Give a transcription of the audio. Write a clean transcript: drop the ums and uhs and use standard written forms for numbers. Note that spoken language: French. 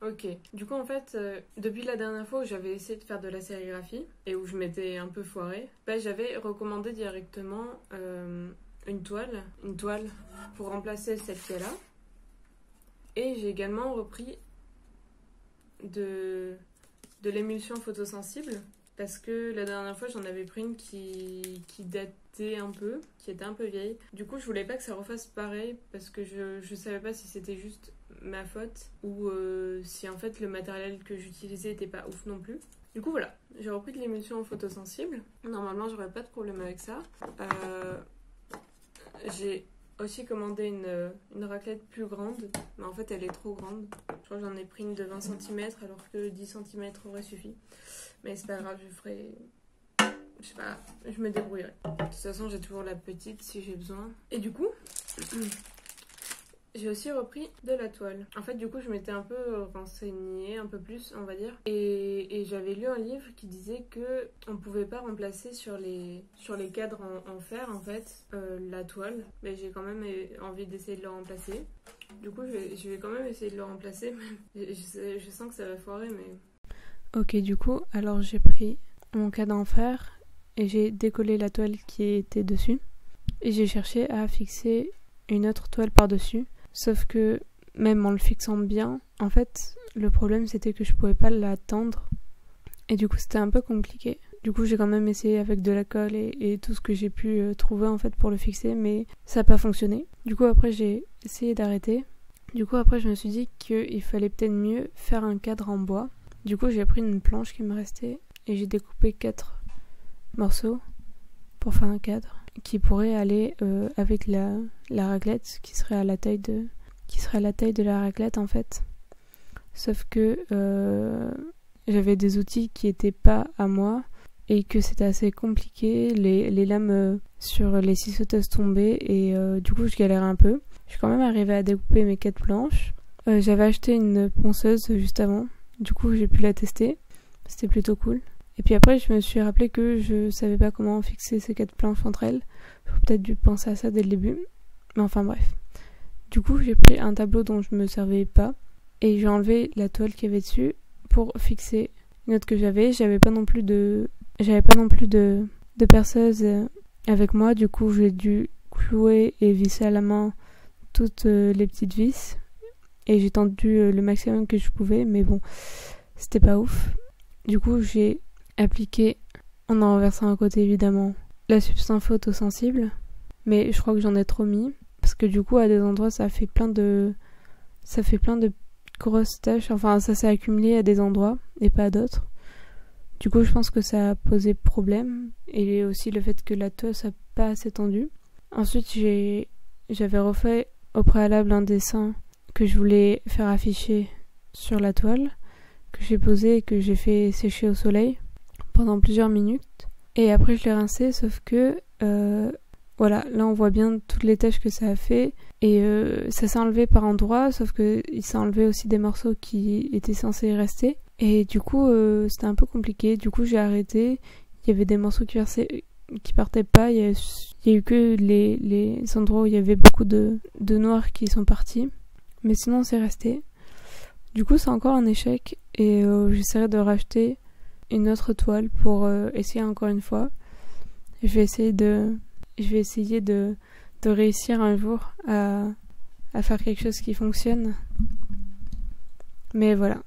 Ok. Du coup, en fait, depuis la dernière fois où j'avais essayé de faire de la sérigraphie et où je m'étais un peu foirée, bah, j'avais recommandé directement une toile pour remplacer celle qui est là. Et j'ai également repris de l'émulsion photosensible parce que la dernière fois j'en avais pris une qui datait un peu, qui était un peu vieille. Du coup, je voulais pas que ça refasse pareil parce que je savais pas si c'était juste ma faute ou si en fait le matériel que j'utilisais était pas ouf non plus. Du coup, voilà, j'ai repris de l'émulsion photosensible. Normalement, j'aurais pas de problème avec ça. J'ai aussi commandé une raclette plus grande, mais en fait elle est trop grande. Je crois que j'en ai pris une de 20 cm alors que 10 cm aurait suffi. Mais c'est pas grave, je sais pas, je me débrouillerai. De toute façon, j'ai toujours la petite si j'ai besoin. Et du coup, j'ai aussi repris de la toile. En fait, du coup, je m'étais un peu renseignée, un peu plus, on va dire. Et j'avais lu un livre qui disait que on pouvait pas remplacer sur les cadres en fer, en fait, la toile. Mais j'ai quand même envie d'essayer de le remplacer. Du coup, je vais quand même essayer de le remplacer. Je sens que ça va foirer, mais... Ok, du coup, alors j'ai pris mon cadre en fer et j'ai décollé la toile qui était dessus. Et j'ai cherché à fixer une autre toile par-dessus. Sauf que, même en le fixant bien, en fait, le problème c'était que je pouvais pas la tendre. Et du coup, c'était un peu compliqué. Du coup, j'ai quand même essayé avec de la colle et tout ce que j'ai pu trouver en fait pour le fixer, mais ça n'a pas fonctionné. Du coup, après, j'ai essayé d'arrêter. Du coup, après, je me suis dit qu'il fallait peut-être mieux faire un cadre en bois. Du coup, j'ai pris une planche qui me restait et j'ai découpé 4 morceaux pour faire un cadre qui pourrait aller avec la raclette qui serait à la taille de la raclette en fait. Sauf que j'avais des outils qui étaient pas à moi et que c'était assez compliqué. Les lames sur les scie sauteuses tombaient et du coup je galérais un peu. Je suis quand même arrivée à découper mes 4 planches. J'avais acheté une ponceuse juste avant. Du coup, j'ai pu la tester. C'était plutôt cool. Et puis après, je me suis rappelé que je savais pas comment fixer ces 4 planches entre elles. J'aurais peut-être dû penser à ça dès le début. Mais enfin bref. Du coup, j'ai pris un tableau dont je me servais pas. Et j'ai enlevé la toile qu'il y avait dessus pour fixer une autre que j'avais. J'avais pas non plus de perceuse avec moi. Du coup, j'ai dû clouer et visser à la main toutes les petites vis. Et j'ai tendu le maximum que je pouvais, mais bon, c'était pas ouf. Du coup, j'ai appliqué, en renversant à côté évidemment, la substance photosensible. Mais je crois que j'en ai trop mis. Parce que du coup, à des endroits, ça fait plein de grosses taches. Enfin, ça s'est accumulé à des endroits et pas à d'autres. Du coup, je pense que ça a posé problème. Et aussi le fait que la toile soit pas assez tendue. Ensuite, j'avais refait au préalable un dessin que je voulais faire afficher sur la toile, que j'ai posé et que j'ai fait sécher au soleil pendant plusieurs minutes. Et après je l'ai rincé, sauf que voilà, là on voit bien toutes les taches que ça a fait. Et ça s'est enlevé par endroits, sauf que il s'est enlevé aussi des morceaux qui étaient censés y rester. Et du coup c'était un peu compliqué. Du coup j'ai arrêté. Il y avait des morceaux qui partaient pas. Il y a eu que les endroits où il y avait beaucoup de noir qui sont partis. Mais sinon c'est resté. Du coup c'est encore un échec et j'essaierai de racheter une autre toile pour essayer encore une fois. Je vais essayer de réussir un jour à faire quelque chose qui fonctionne. Mais voilà,